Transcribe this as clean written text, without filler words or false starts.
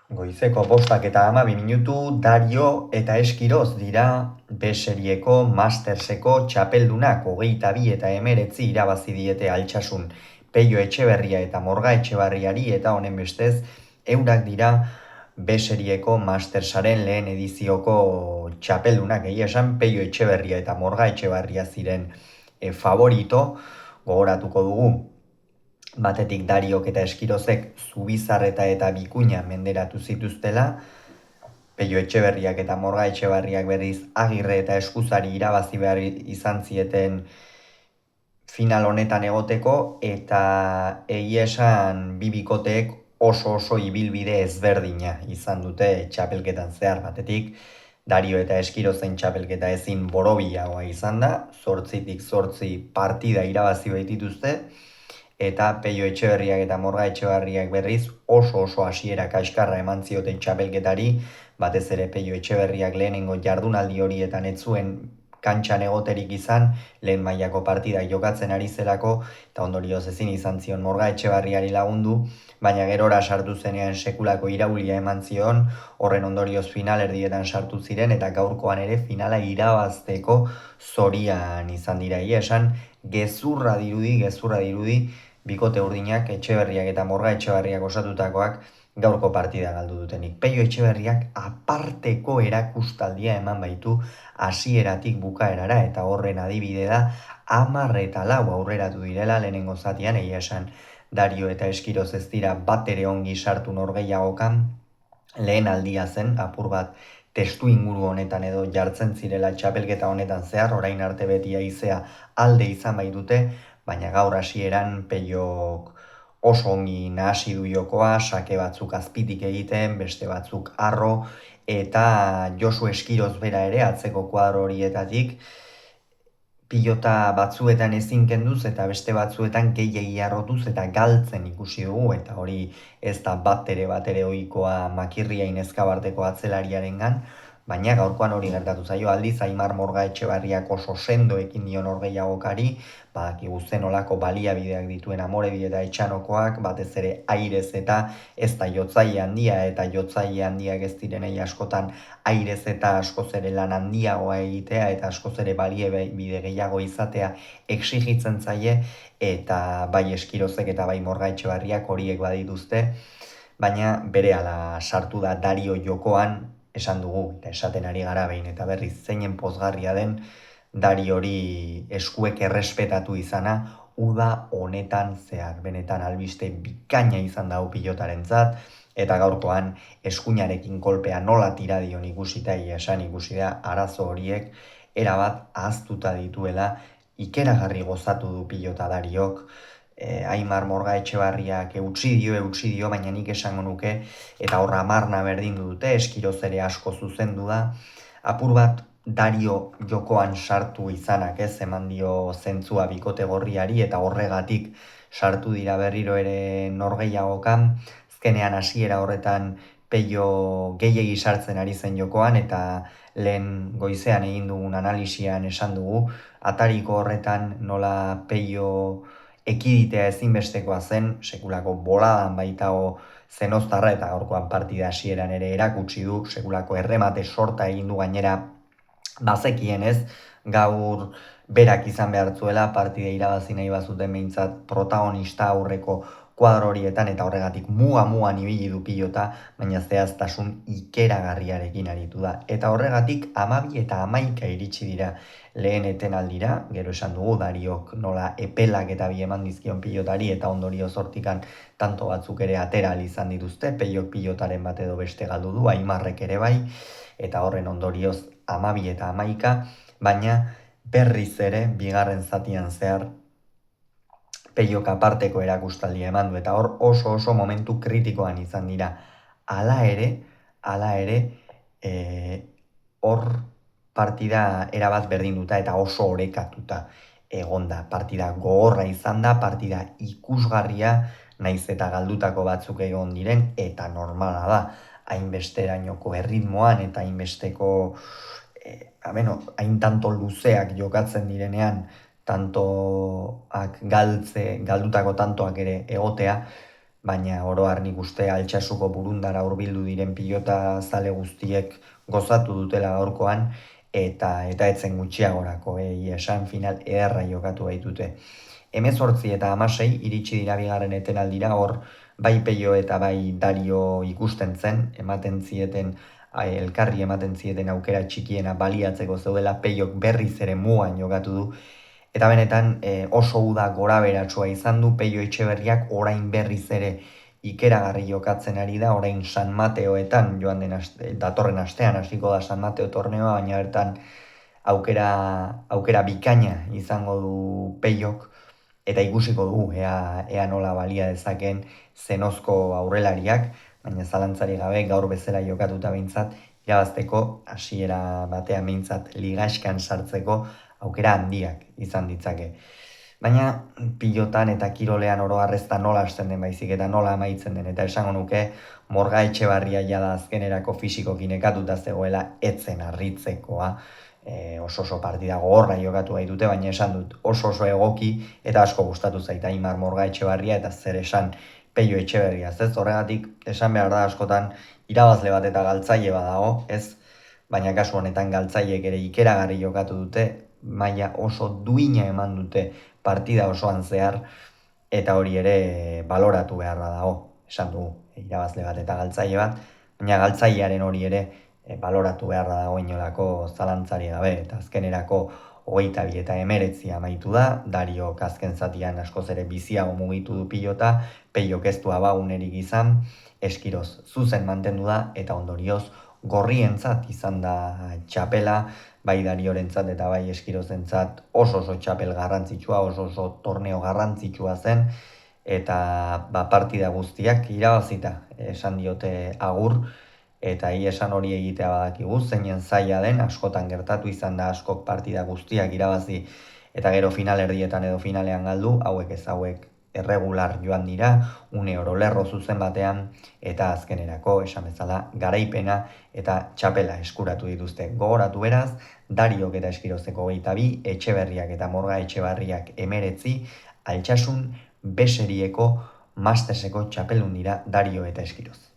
Goizeko 5:12 Dario eta Eskiroz dira B-serieko Masterseko txapeldunak 22-19 irabazi diete Altsasun, Peio Etxeberria eta Morga Etxebarriari eta honen bestez eurak dira B-serieko Mastersaren lehen edizioko txapeldunak. Egia esan Peio Etxeberria eta Morga Etxebarria ziren favorito, gogoratuko dugu. Batetik Dariok eta Eskirozek Zubizarreta eta Bikuña menderatu zituztela, Peio Etxeberriak eta Morga Etxebarriak berriz Agirre eta Eskuzari irabazi behar izan zieten final honetan egoteko, eta egia esan bi bikoteek oso ibilbide ezberdina izan dute txapelketan zehar. Batetik Dario eta Eskirozen txapelketa ezin borobilagoa izan da, 8-8 partida irabazi baitituzte, eta Peio Etxeberriak eta Morga Etxebarriak berriz oso hasiera kaskarra eman zioten txapelketari, batez ere Peio Etxeberriak lehenengo jardunaldi horietan ez zuen kantxan egoterik izan, lehen mailako partida jokatzen ari zelako, eta ondorioz ezin izan zion Morga Etxebarriari lagundu, baina gerora sartu zenean sekulako iraulia eman zion, horren ondorioz finalerdietan sartu ziren, eta gaurkoan ere finala irabazteko zorian izan dira. Esan, gezurra dirudi, bikote urdinak, Etxeberriak eta Morga Etxebarriak osatutakoak gaurko partida galdu dutenik. Peio Etxeberriak aparteko erakustaldia eman baitu hasieratik bukaerara, eta horren adibide da 10-4 aurreratu direla lehenengo zatian. Egia esan Dario eta Eskiroz ez dira batere ongi sartu norgehiagokan, lehen aldia zen, apur bat testu inguru honetan edo jartzen zirela txapelketa honetan zehar, orain arte beti haizea alde izan baitute, baina gaur hasieran Peiok oso ongi nahasi du jokoa, sake batzuk azpitik egiten, beste batzuk arro, eta Josu Eskiroz bera ere atzeko kuadro horietatik pilota batzuetan ezin kenduz eta beste batzuetan gehiegi arrotuz eta galtzen ikusi dugu, eta hori ez da batere ohikoa Makirriain Ezkabarteko atzelariarengan, baina gaurkoan hori gertatu zaio. Aldiz Aimar Morga Etxebarriak oso sendo ekin dio norgehiagokari, badakigu zen olako baliabideak dituen Amorebi eta Etxanokoak, batez ere Airez eta ez da jotzaile handia, eta jotzaile handiak ez direnei askotan Airez eta askoz ere lan handiagoa egitea eta askoz ere baliabide gehiago izatea exigitzen zaie, eta bai Eskirozek eta bai Morga Etxebarriak horiek badituzte, baina berehala sartu da Dario jokoan, esan dugu, eta esaten ari gara behin eta berriz zeinen pozgarria den Dario hori eskuek errespetatu izana uda honetan zehar. Benetan albiste bikaina izan da pilotarentzat, eta gaurkoan eskuinarekin kolpea nola tira dion ikusita, esan ikusi da arazo horiek erabat ahaztuta dituela, ikeragarri gozatu du pilota Dariok. Aimar Morga Etxebarriak eutsi dio, baina nik esango nuke, eta horra marna berdindu dute, Eskiroz ere asko zuzendu da, apur bat Dario jokoan sartu izanak ez eman dio zentzua bikote gorriari, eta horregatik sartu dira berriro ere norgehiagokan, azkenean hasiera horretan Peio gehiegi sartzen ari zen jokoan, eta lehen goizean egin dugun analisian esan dugu, atariko horretan nola Peio ekiditea ezinbestekoa zen, sekulako boladan baitago Zenoztarra, eta gaurkoan partida hasieran ere erakutsi du, sekulako erremate sorta egin du, gainera bazekien ez, gaur berak izan behartzuela partida irabazi nahi bazuten behintzat protagonista aurreko kuadro horietan, eta horregatik mugan ibili du pilota, baina zehaztasun ikeragarriarekin aritu da. Eta horregatik 12 eta 11 iritsi dira lehen etenaldira, gero esan dugu Dariok nola epelak eta bi eman dizkion pilotari, eta ondorio zortikan tanto batzuk ere atera izan dituzte, Peiok pilotaren bat edo beste galdu du, Aimarrek ere bai, eta horren ondorioz 12 eta 11, baina berriz ere bigarren zatian zehar Peiok aparteko erakustaldia eman du, eta hor oso momentu kritikoan izan dira. Hala ere, hor partida erabat berdinduta eta oso orekatuta egonda. Partida gogorra izan da, partida ikusgarria, naiz eta galdutako batzuk egon diren, eta normala da, hainbesterainoko erritmoan eta hainbesteko, hain tanto luzeak jokatzen direnean, tantoak galdutako tantoak ere egotea, baina oroar nik uste Altsasuko burundara hurbildu diren pilota zale guztiek gozatu dutela gaurkoan, eta etzen gutxiagorako, esan final ederra jokatu baitute. 18 eta 16 iritsi dira bigarren etenaldira, hor bai Peio eta bai Dario ikusten zen, elkarri ematen zieten aukera txikiena baliatzeko zeudela, Peiok berriz ere mugan jokatu du, eta benetan oso uda gora beratsua izan du. Peio Etxeberriak orain berriz ere ikeragarri jokatzen ari da, orain San Mateoetan joan den datorren astean hasiko da San Mateo torneoa, baina bertan aukera bikaina izango du Peiok, eta ikusiko dugu ea nola balia dezaken zenozko aurrelariak, baina zalantzari gabe gaur bezala jokatuta behintzat, irabazteko hasiera batean behintzat ligaxkan sartzeko aukera handiak izan ditzake. Baina pilotan eta kirolean oro harrezta nola hasten den baizik eta nola amaitzen den, eta esango nuke Morga Etxebarria jada azkenerako fisikokin nekatuta zegoela etzen harritzekoa, oso partida gogorra jokatu dute, baina esan dut oso egoki eta asko gustatu zait Aimar Morga Etxebarria eta zer esan Peio Etxeberria, ez horregatik esan behar da askotan irabazle bat eta galtzaile badago, ez? Baina kasu honetan galtzaileek ere ikeragarri jokatu dute, maila oso duina eman dute partida osoan zehar, eta hori ere baloratu beharra dago, esan dugu, irabazle bat eta galtzaile bat, baina galtzailearen hori ere baloratu beharra dago inolako zalantzari gabe, eta azkenerako 22 eta 19 amaitu da, Dario azken zatian askoz ere biziago mugitu du pilota, Peio ez du abagunerik izan, Eskiroz zuzen mantendu da, eta ondorioz gorrientzat izan da txapela, bai Dariorentzat eta bai Eskirozentzat oso txapel garrantzitsua, oso torneo garrantzitsua zen, eta partida guztiak irabazita esan diote agur, eta esan hori egitea badakigu, zeinen zaila den, askotan gertatu izan da askok partida guztiak irabazi, eta gero finalerdietan edo finalean galdu, hauek erregular joan dira, une oro lerro zuzen batean, eta azkenerako esan bezala garaipena eta txapela eskuratu dituzte. Gogoratu beraz, Dariok eta Eskirozeko 22, Etxeberriak eta Morga Etxebarriak 19, Altsasun B serieko Masterseko txapeldun dira Dario eta Eskiroz.